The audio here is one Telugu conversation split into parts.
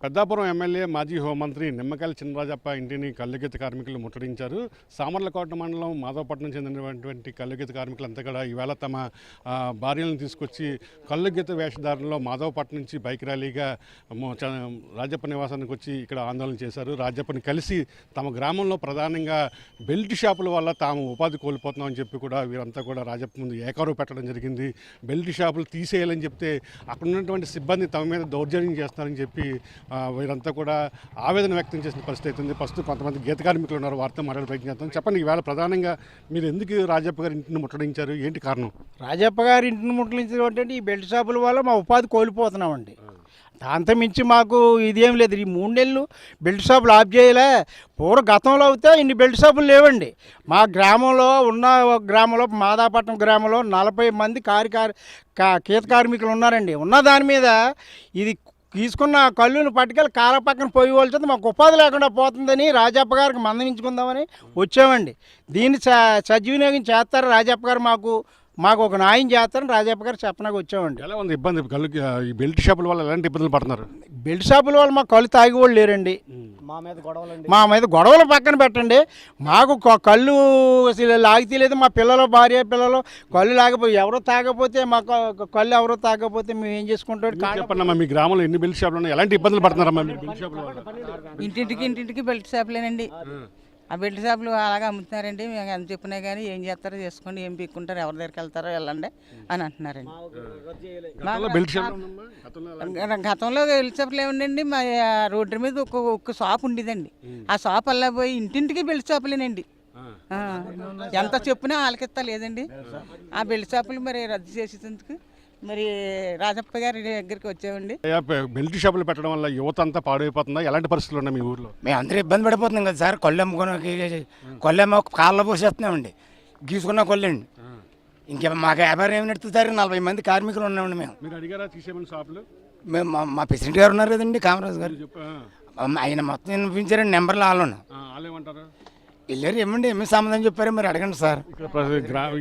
పెద్దాపురం ఎమ్మెల్యే మాజీ హోంమంత్రి నిమ్మకాయల చినరాజప్ప ఇంటిని కల్లుగీత కార్మికులు ముట్టడించారు. సామర్లకోట మండలం మాధవపట్నం చెందినటువంటి కల్లుగీత కార్మికులంతా కూడా ఈవేళ తమ భార్యలను తీసుకొచ్చి కల్లుగీత వేషధారణలో మాధవపట్నం నుంచి బైక్ ర్యాలీగా రాజప్ప నివాసానికి వచ్చి ఇక్కడ ఆందోళన చేశారు. రాజప్పని కలిసి తమ గ్రామంలో ప్రధానంగా బెల్ట్ షాపుల వల్ల తాము ఉపాధి కోల్పోతున్నామని చెప్పి కూడా వీరంతా కూడా రాజప్ప ముందు ఏకారు పెట్టడం జరిగింది. బెల్ట్ షాపులు తీసేయాలని చెప్తే అక్కడ ఉన్నటువంటి సిబ్బంది తమ మీద దౌర్జన్యం చేస్తున్నారని చెప్పి వీరంతా కూడా ఆవేదన వ్యక్తం చేసిన పరిస్థితి అవుతుంది. ప్రస్తుతం కొంతమంది గీత కార్మికులు ఉన్నారు, వారితో మాట్లాడే ప్రయత్నం చేస్తాం. చెప్పండి, ఈవేళ ప్రధానంగా మీరు ఎందుకు రాజప్ప గారి ఇంటిని ముట్టడించారు, ఏంటి కారణం? రాజప్ప గారి ఇంటిని ముట్టడించడం అంటే ఈ బెల్ట్ షాపుల వల్ల మా ఉపాధి కోల్పోతున్నామండి. దాంతో మించి మాకు ఇదేం లేదు. ఈ 3 నెలలు బెల్ట్ షాపులు ఆఫ్ చేయలే. గతంలో అయితే ఇన్ని బెల్ట్ షాపులు లేవండి. మా గ్రామంలో మాదాపట్నం గ్రామంలో 40 మంది గీత కార్మికులు ఉన్నారండి. ఉన్న దాని మీద ఇది తీసుకున్న కళ్ళును పట్టుకెళ్ళి కాల పక్కన పోయి వాళ్ళతో మాకు ఉపాధి లేకుండా పోతుందని రాజప్ప గారికి మందలించుకుందామని వచ్చామండి. దీన్ని సద్వినియోగం చేస్తారు రాజప్ప గారు, మాకు ఒక న్యాయం చేస్తారని రాజప్ప గారు చెప్పడానికి వచ్చామండి. ఎలా ఉంది ఇబ్బంది? ఈ బెల్ట్ షాపుల వల్ల ఎలాంటి ఇబ్బందులు పడుతున్నారు? బెల్ట్ షాపుల వల్ల మాకు కళ్ళు తాగి వాళ్ళు లేరండి. మా మీద గొడవలు పక్కన పెట్టండి. మాకు కళ్ళు లాగితే లేదు. మా భార్య పిల్లలు కళ్ళు లాగపోయి ఎవరో తాగపోతే మాకు కళ్ళు ఎవరో తాగపోతే మేము ఏం చేసుకుంటాం? చెప్పండి, మీ గ్రామంలో ఎన్ని బెల్ట్ షాపులు ఉన్నాయి, ఎలాంటి ఇబ్బందులు పడుతున్నారమ్మా మీరు బెల్ట్ షాపుల వల్ల? ఇంటింటికి బెల్ట్ షాపులేనండి. ఆ బెల్ట్ షాపులు అలాగే అమ్ముతున్నారండి. మేము ఎంత చెప్పినా కానీ ఏం చేస్తారో చేసుకోండి, ఏం పీక్కుంటారో, ఎవరి దగ్గరికి వెళ్తారో వెళ్ళండి అని అంటున్నారండి. గతంలో బెల్ట్ షాపులు ఏముండండి, మా రోడ్డు మీద ఒక్క షాప్ ఉండేదండి. ఆ షాప్ అలా పోయి ఇంటింటికి బెల్ట్ షాపులేనండి. ఎంత చెప్పినా ఆలకిస్తా లేదండి. ఆ బెల్ట్ షాపులు మరి రద్దు చేసేందుకు మరి రాజప్ప గారి దగ్గరికి వచ్చామండి. బెల్ట్ షాపులు పెట్టడం వల్ల యువత అంతా పాడైపోతుందా? ఎలాంటి పరిస్థితులు ఉన్నాయి మీ ఊర్లో? మేము అందరూ ఇబ్బంది పడిపోతున్నాం కదా సార్. కొల్లెమ్మ కాళ్ళలో పోసేస్తున్నామండి, గీసుకున్న కొల్లండి. ఇంకా మాకు వ్యాపారం ఏమి నడుపుతారు? 40 మంది కార్మికులు ఉన్నామండి. మీరు అడిగారా తీసేమని షాపులు? మేము మా ప్రెసిడెంట్ గారు ఉన్నారు కదండి, కామరాజు గారు, ఆయన మొత్తం వినిపించారండి. నెంబర్లు వాళ్ళేమంటారు? వెళ్ళారు, ఏమండి ఏమి సమాధానం చెప్పారు మరి అడగండి సార్.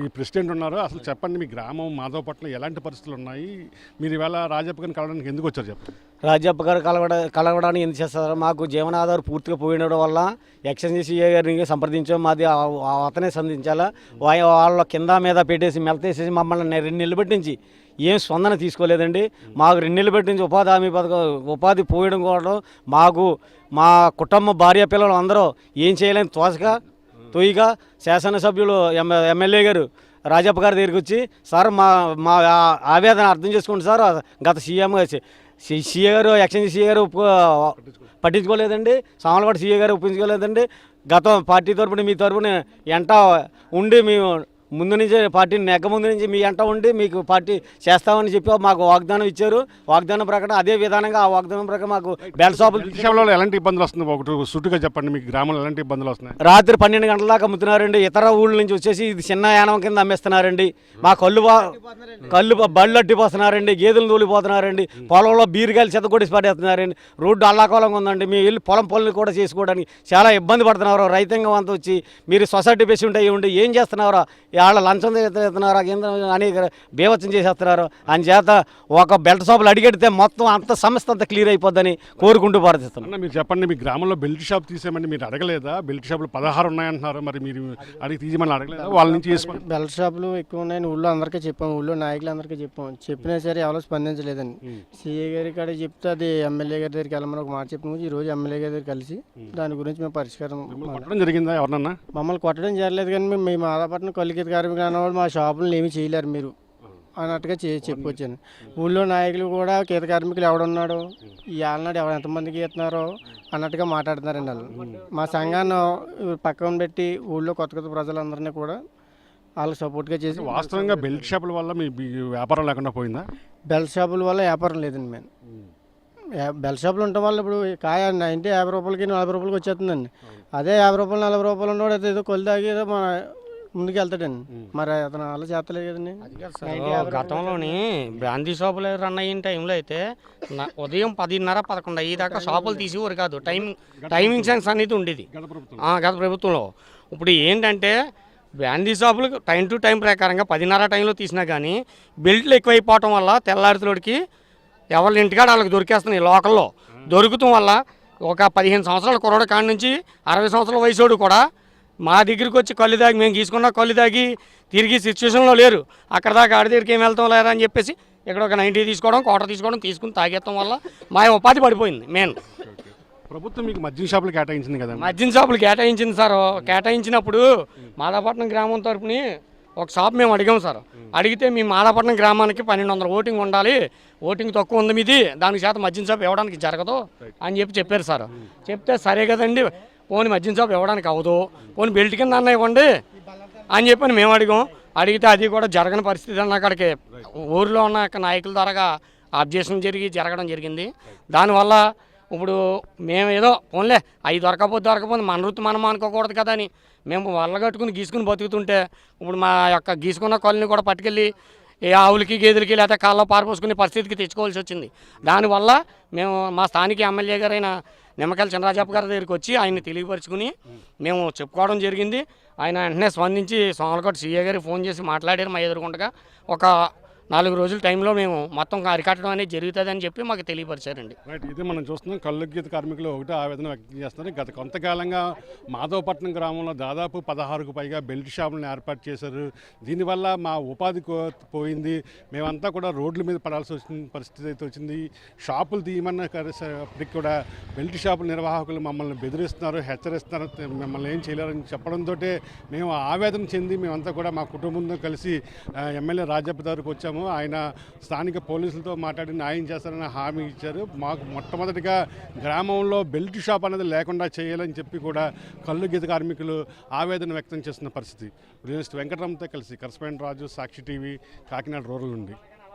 ఈ ప్రెసిడెంట్ ఉన్నారు, అసలు చెప్పండి, మీ గ్రామం మాధవపట్నం ఎలాంటి పరిస్థితులు ఉన్నాయి? మీరు ఇవాళ రాజప్ప గారిని కలవడానికి ఎందుకు వచ్చారు చెప్పండి? రాజప్ప గారు కలవడానికి ఎందుకు చేస్తారు? మాకు జీవనాధారం పూర్తిగా పోయినడం వల్ల ఎక్స్చేంజ్ సిఏ గారిని సంప్రదించాం. మాది అతనే సంధించాలా. వాళ్ళ కింద మీద పెట్టేసి మెలతేసేసి మమ్మల్ని 2 నెలలు పెట్టించి ఏం స్పందన తీసుకోలేదండి. మాకు 2 నెలలు పెట్టించి ఉపాధి హామీ పథకం ఉపాధి పోయడం కూడా మాకు మా కుటుంబ భార్య పిల్లలు అందరూ ఏం చేయలేని తోయిగా శాసనసభ్యులు ఎమ్మెల్యే గారు రాజప్ప గారి దగ్గరికి వచ్చి, సార్ మా ఆవేదన అర్థం చేసుకోండి సార్, గత సీఏ గారు ఎక్స్చేంజ్ సీఏ గారు పట్టించుకోలేదండి, సామలకోట సీఏ గారు ఒప్పించుకోలేదండి. గతం పార్టీ తరపున మీ తరపున ఎంట ఉండి మేము ముందు నుంచి పార్టీని ముందు నుంచి మీ ఎంట ఉండి మీకు పార్టీ చేస్తామని చెప్పి మాకు వాగ్దానం ఇచ్చారు. వాగ్దానం ప్రకారం అదే విధానంగా ఆ వాగ్దానం ప్రకారం మాకు బెల్ట్ షాపులు ఎలాంటి ఇబ్బందులు వస్తుంది? ఒకటి సుట్టుగా చెప్పండి, మీకు గ్రామంలో ఎలాంటి ఇబ్బందులు వస్తున్నాయి? రాత్రి 12 గంటల దాకా అమ్ముతున్నారండి. ఇతర ఊళ్ళ నుంచి వచ్చేసి ఇది చిన్న యానం కింద అమ్మేస్తున్నారండి. మా కళ్ళు బళ్ళు అట్టిపోతున్నారండి, గేదెలు తోలిపోతున్నారండి, పొలంలో బీరుగాయలు చెత్తకొట్టేసి పడేస్తున్నారండి. రోడ్డు అల్లాకోలంగా ఉందండి. మేము వెళ్ళి పొలం పనులు కూడా చేసుకోవడానికి చాలా ఇబ్బంది పడుతున్నారు. రైతాంగం అంతా వచ్చి మీరు సొసైటీ పేషెంట్ అయ్యి ఉండి ఏం చేస్తున్నారో, వాళ్ళ లంచం ఎత్తున్నారు, అనేక బేవచ్చం చేసేస్తున్నారు. అని చేత ఒక బెల్ట్ షాపులు అడిగెడితే మొత్తం అంత సమస్య అంతా క్లియర్ అయిపోద్దని కోరుకుంటూ ప్రార్థిస్తున్నాను. మీరు చెప్పండి, మీ గ్రామంలో బెల్ట్ షాప్ తీసేయమని మీరు అడగలేదా? బెల్ట్ షాపులు 16 ఉన్నాయంటున్నారు, మరి మీరు అడిగి తీసేమని అడగలేదా? వాళ్ళ నుంచి బెల్ట్ షాపులు ఎక్కువ ఉన్నాయని ఊళ్ళో అందరికీ చెప్పాము, ఊళ్ళో నాయకులందరికీ చెప్పినా సరే ఎవరో స్పందించలేదండి. సీఏ గారి కాడ చెప్తే అది ఎమ్మెల్యే గారి దగ్గరికి వెళ్ళమని ఒక మాట చెప్పిన ఈ రోజు ఎమ్మెల్యే గారి దగ్గర కలిసి దాని గురించి మేము పరిష్కారం జరిగిందా? ఎవరన్నా మమ్మల్ని కొట్టడం జరగలేదు, కానీ మేము మాదాపట్నం కల్లుగీత కార్మికులు అన్నవాళ్ళు మా షాపులను ఏమీ చేయలేరు మీరు అన్నట్టుగా చెప్పుకొచ్చాను. ఊళ్ళో నాయకులు కూడా గీత కార్మికులు ఎవడున్నాడు, ఈ ఆలనాడు ఎంతమందికి ఇస్తున్నారో అన్నట్టుగా మాట్లాడుతున్నారండి వాళ్ళు. మా సంఘాన్ని పక్కన పెట్టి ఊళ్ళో కొత్త ప్రజలందరినీ కూడా వాళ్ళకి సపోర్ట్గా చేసి. వాస్తవంగా బెల్ట్ షాపుల వల్ల మీ వ్యాపారం లేకుండా పోయిందా? బెల్ట్ షాపుల వల్ల వ్యాపారం లేదండి. మేము బెల్ట్ షాపులు ఉండటం వల్ల ఇప్పుడు కాయ 50 రూపాయలకి 40 రూపాయలకి వచ్చేస్తుందండి. అదే 50 రూపాయలు 40 రూపాయలు ఉన్నవాడు అయితే ఏదో కొలు తాగి ఏదో మన ముందుకు వెళ్తాడండి. మరి అతను అలా చేస్తలేదు కదండి. గతంలోని బ్రాందీ షాపులు రన్ అయిన టైంలో అయితే ఉదయం 10:30, 11 అయ్యేదాకా షాపులు తీసేవారు కాదు. టైమింగ్ సెన్స్ అనేది ఉండేది గత ప్రభుత్వంలో. ఇప్పుడు ఏంటంటే బ్రాందీ షాపులు టైం టు టైం ప్రకారంగా 10:30 టైంలో తీసినా కానీ బెల్ట్లు ఎక్కువైపోవటం వల్ల తెల్లారితోడికి ఎవరి ఇంటికాడ వాళ్ళకి దొరికేస్తున్నాయి లోకల్లో. దొరుకుతాం వల్ల ఒక 15 సంవత్సరాల కుర్రోడు కాడి నుంచి 60 సంవత్సరాల వయసోడు కూడా మా దగ్గరికి వచ్చి కళ్ళు తాగి మేము గీసుకున్న కళ్ళు తాగి తిరిగి సిచ్యువేషన్లో లేరు. అక్కడ దాకా ఆడి దగ్గరికి ఏం వెళ్తాం లేరా అని చెప్పేసి ఇక్కడ ఒక 90 తీసుకోవడం, కోట తీసుకోవడం, తీసుకుని తాగేస్తాం వల్ల మా ఉపాధి పడిపోయింది. మెయిన్ ప్రభుత్వం మీకు మద్యం షాపులు కేటాయించింది కదా? మద్యం షాపులు కేటాయించింది సార్. కేటాయించినప్పుడు మాదాపట్నం గ్రామం తరపుని ఒక షాప్ మేము అడిగాం సార్. అడిగితే మీ మాదాపట్నం గ్రామానికి 1200 ఓటింగ్ ఉండాలి, ఓటింగ్ తక్కువ ఉంది మీది, దానికి శాతం మద్యం షాప్ ఇవ్వడానికి జరగదు అని చెప్పారు సార్. చెప్తే సరే కదండి, పోనీ మద్యం షాప్ ఇవ్వడానికి అవ్వదు, పోనీ బెల్ట్ కింద అన్న ఇవ్వండి అని చెప్పని మేము అడిగాం. అడిగితే అది కూడా జరగని పరిస్థితి అన్న అక్కడికి ఊరిలో ఉన్న నాయకుల ద్వారా అబ్జెక్షన్ జరగడం జరిగింది. దానివల్ల ఇప్పుడు మేము ఏదో పోన్లే అవి దొరకపోతే మన వృత్తి మనం అనుకోకూడదు కదా అని మేము వల్ల కట్టుకుని గీసుకుని బతుకుతుంటే ఇప్పుడు మా యొక్క గీసుకున్న కాలనీ కూడా పట్టుకెళ్ళి ఏ ఆవులకి గేదెలకి లేకపోతే కాళ్ళలో పారపోసుకునే పరిస్థితికి తెచ్చుకోవాల్సి వచ్చింది. దానివల్ల మేము మా స్థానిక ఎమ్మెల్యే గారైన నిమ్మకాయల చినరాజప్ప గారి దగ్గరికి వచ్చి ఆయన్ని తెలియపరుచుకుని మేము చెప్పుకోవడం జరిగింది. ఆయన వెంటనే స్పందించి సోమలకోట సీఏ గారికి ఫోన్ చేసి మాట్లాడారు. మా ఎదురుకుండగా ఒక 4 రోజుల టైంలో మేము మొత్తం అరికట్టడం అనేది జరుగుతుందని చెప్పి మాకు తెలియపరిచారండి. రైట్, ఇది మనం చూస్తున్నాం. కళ్ళు గీత కార్మికులు ఒకటే ఆవేదన వ్యక్తం చేస్తున్నారు. గత కొంతకాలంగా మాధవపట్నం గ్రామంలో దాదాపు 16కు పైగా బెల్ట్ షాపులను ఏర్పాటు చేశారు. దీనివల్ల మా ఉపాధి పోయింది, మేమంతా కూడా రోడ్ల మీద పడాల్సి వచ్చిన పరిస్థితి అయితే వచ్చింది. షాపులు తీయమన్నప్పటికీ కూడా బెల్ట్ షాపుల నిర్వాహకులు మమ్మల్ని బెదిరిస్తున్నారు, హెచ్చరిస్తున్నారు, మిమ్మల్ని ఏం చేయలేరని చెప్పడంతో మేము ఆవేదన చెంది మేమంతా కూడా మా కుటుంబంతో కలిసి ఎమ్మెల్యే రాజప్ప దగ్గరకు వచ్చాము. ఆయన స్థానిక పోలీసులతో మాట్లాడి న్యాయం చేస్తారని హామీ ఇచ్చారు. మాకు మొట్టమొదటిగా గ్రామంలో బెల్ట్ షాప్ అనేది లేకుండా చేయాలని చెప్పి కూడా కళ్ళు గీత కార్మికులు ఆవేదన వ్యక్తం చేస్తున్న పరిస్థితి. జర్నలిస్ట్ వెంకటరామ్తో కలిసి కరస్పాండెంట్ రాజు, సాక్షి టీవీ, కాకినాడ రూరల్ నుండి.